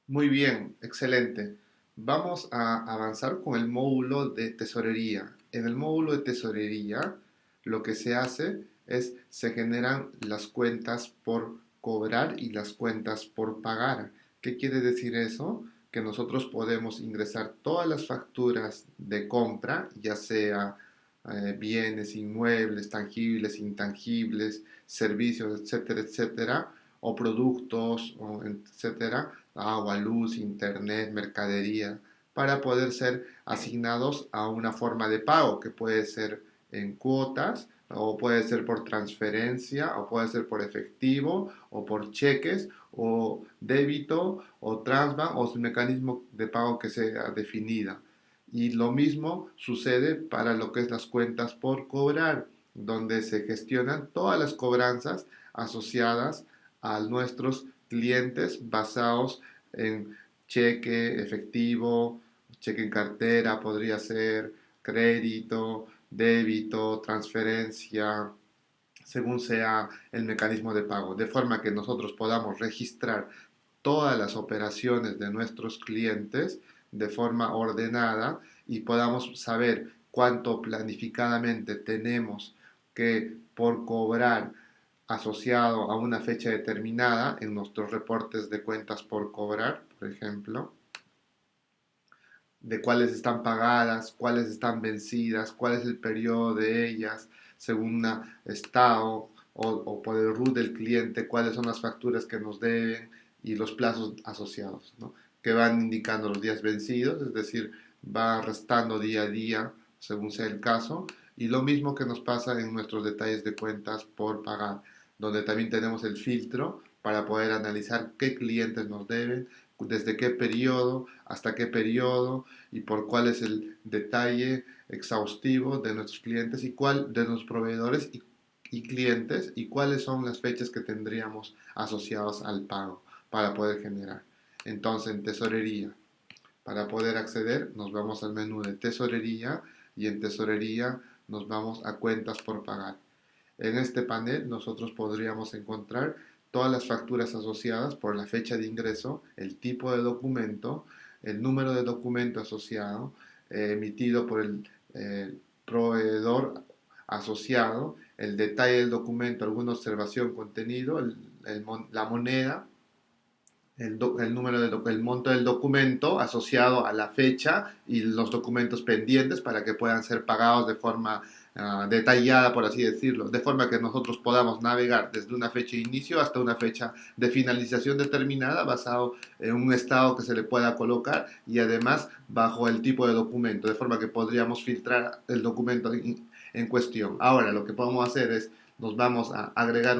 Muy bien, excelente. Vamos a avanzar con el módulo de tesorería. En el módulo de tesorería, lo que se hace es se generan las cuentas por cobrar y las cuentas por pagar. ¿Qué quiere decir eso? Que nosotros podemos ingresar todas las facturas de compra, ya sea bienes, inmuebles, tangibles, intangibles, servicios, etcétera, etcétera, o productos, o etcétera, agua, luz, internet, mercadería, para poder ser asignados a una forma de pago que puede ser en cuotas, o puede ser por transferencia, o puede ser por efectivo, o por cheques, o débito, o transbank, o su mecanismo de pago que sea definida. Y lo mismo sucede para lo que es las cuentas por cobrar, donde se gestionan todas las cobranzas asociadas a nuestros clientes basados en cheque, efectivo, cheque en cartera, podría ser crédito, débito, transferencia, según sea el mecanismo de pago, de forma que nosotros podamos registrar todas las operaciones de nuestros clientes de forma ordenada y podamos saber cuánto planificadamente tenemos que por cobrar asociado a una fecha determinada en nuestros reportes de cuentas por cobrar, por ejemplo, de cuáles están pagadas, cuáles están vencidas, cuál es el periodo de ellas, según un estado o por el RUT del cliente, cuáles son las facturas que nos deben y los plazos asociados, ¿no? Que van indicando los días vencidos, es decir, va restando día a día según sea el caso, y lo mismo que nos pasa en nuestros detalles de cuentas por pagar, donde también tenemos el filtro para poder analizar qué clientes nos deben, desde qué periodo hasta qué periodo y por cuál es el detalle exhaustivo de nuestros clientes y cuál de los proveedores y clientes y cuáles son las fechas que tendríamos asociados al pago para poder generar. Entonces, en tesorería, para poder acceder, nos vamos al menú de tesorería y en tesorería nos vamos a cuentas por pagar. En este panel nosotros podríamos encontrar todas las facturas asociadas por la fecha de ingreso, el tipo de documento, el número de documento asociado, emitido por el proveedor asociado, el detalle del documento, alguna observación, contenido, la moneda, el número el monto del documento asociado a la fecha y los documentos pendientes para que puedan ser pagados de forma detallada, por así decirlo, de forma que nosotros podamos navegar desde una fecha de inicio hasta una fecha de finalización determinada basado en un estado que se le pueda colocar y además bajo el tipo de documento, de forma que podríamos filtrar el documento en cuestión. Ahora, lo que podemos hacer es, nos vamos a agregar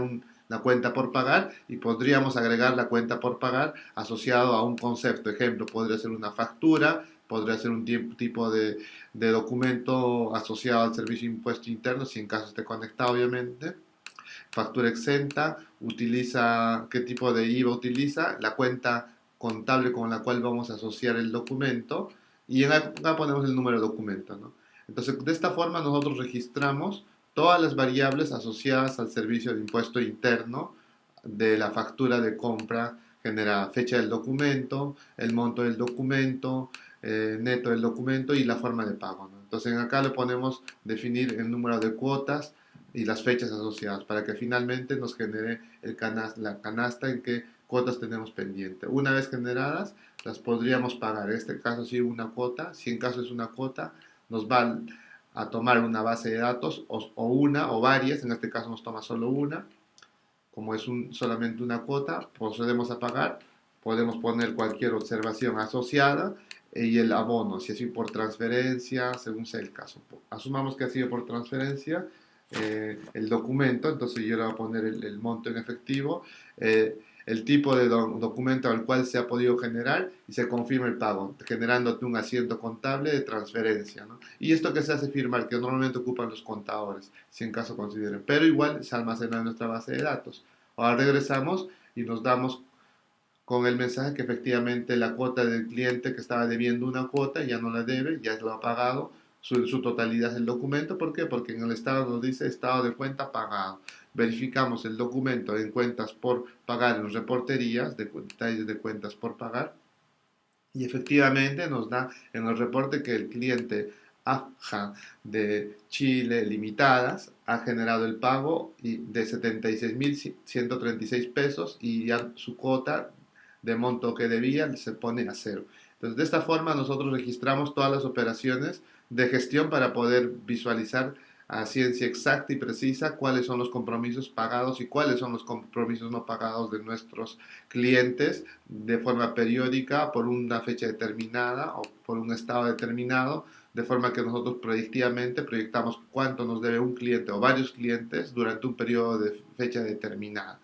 la cuenta por pagar y podríamos agregar la cuenta por pagar asociado a un concepto. Ejemplo, podría ser una factura, podría ser un tipo de documento asociado al servicio de impuesto interno, si en caso esté conectado, obviamente. Factura exenta, utiliza qué tipo de IVA utiliza, la cuenta contable con la cual vamos a asociar el documento y acá ponemos el número de documento, ¿no? Entonces, de esta forma nosotros registramos todas las variables asociadas al servicio de impuesto interno de la factura de compra generada, fecha del documento, el monto del documento, neto del documento y la forma de pago, ¿no? Entonces acá le ponemos definir el número de cuotas y las fechas asociadas para que finalmente nos genere la canasta en qué cuotas tenemos pendiente. Una vez generadas, las podríamos pagar. En este caso, si una cuota, si en caso es una cuota, nos va a tomar una base de datos o una o varias, en este caso nos toma solo una, como es solamente una cuota, procedemos a pagar, podemos poner cualquier observación asociada y el abono, si es por transferencia, según sea el caso. Asumamos que ha sido por transferencia el documento, entonces yo le voy a poner el monto en efectivo, el tipo de documento al cual se ha podido generar y se confirma el pago, generándote un asiento contable de transferencia, ¿no? Y esto que se hace firmar, que normalmente ocupan los contadores, si en caso consideren, pero igual se almacena en nuestra base de datos. Ahora regresamos y nos damos con el mensaje que efectivamente la cuota del cliente que estaba debiendo una cuota ya no la debe, ya lo ha pagado, su totalidad es el documento. ¿Por qué? Porque en el estado nos dice estado de cuenta pagado. Verificamos el documento en cuentas por pagar en reporterías, de detalles de cuentas por pagar, Y efectivamente nos da en el reporte que el cliente AFJA de Chile Limitadas ha generado el pago de 76.136 pesos y ya su cuota de monto que debía se pone a cero. Entonces, de esta forma nosotros registramos todas las operaciones de gestión para poder visualizar a ciencia exacta y precisa cuáles son los compromisos pagados y cuáles son los compromisos no pagados de nuestros clientes de forma periódica por una fecha determinada o por un estado determinado, de forma que nosotros predictivamente proyectamos cuánto nos debe un cliente o varios clientes durante un periodo de fecha determinada.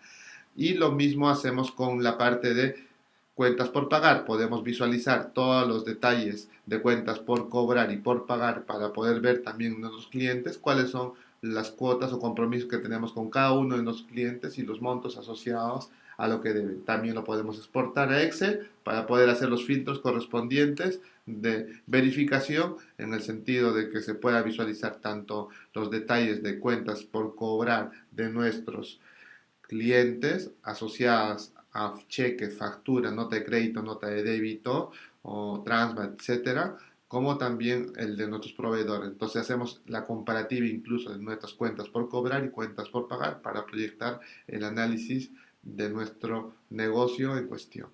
Y lo mismo hacemos con la parte de cuentas por pagar. Podemos visualizar todos los detalles de cuentas por cobrar y por pagar para poder ver también nuestros clientes cuáles son las cuotas o compromisos que tenemos con cada uno de nuestros clientes y los montos asociados a lo que deben. También lo podemos exportar a Excel para poder hacer los filtros correspondientes de verificación en el sentido de que se pueda visualizar tanto los detalles de cuentas por cobrar de nuestros clientes asociadas a cheque, factura, nota de crédito, nota de débito o transfer, etcétera, como también el de nuestros proveedores. Entonces hacemos la comparativa incluso de nuestras cuentas por cobrar y cuentas por pagar para proyectar el análisis de nuestro negocio en cuestión.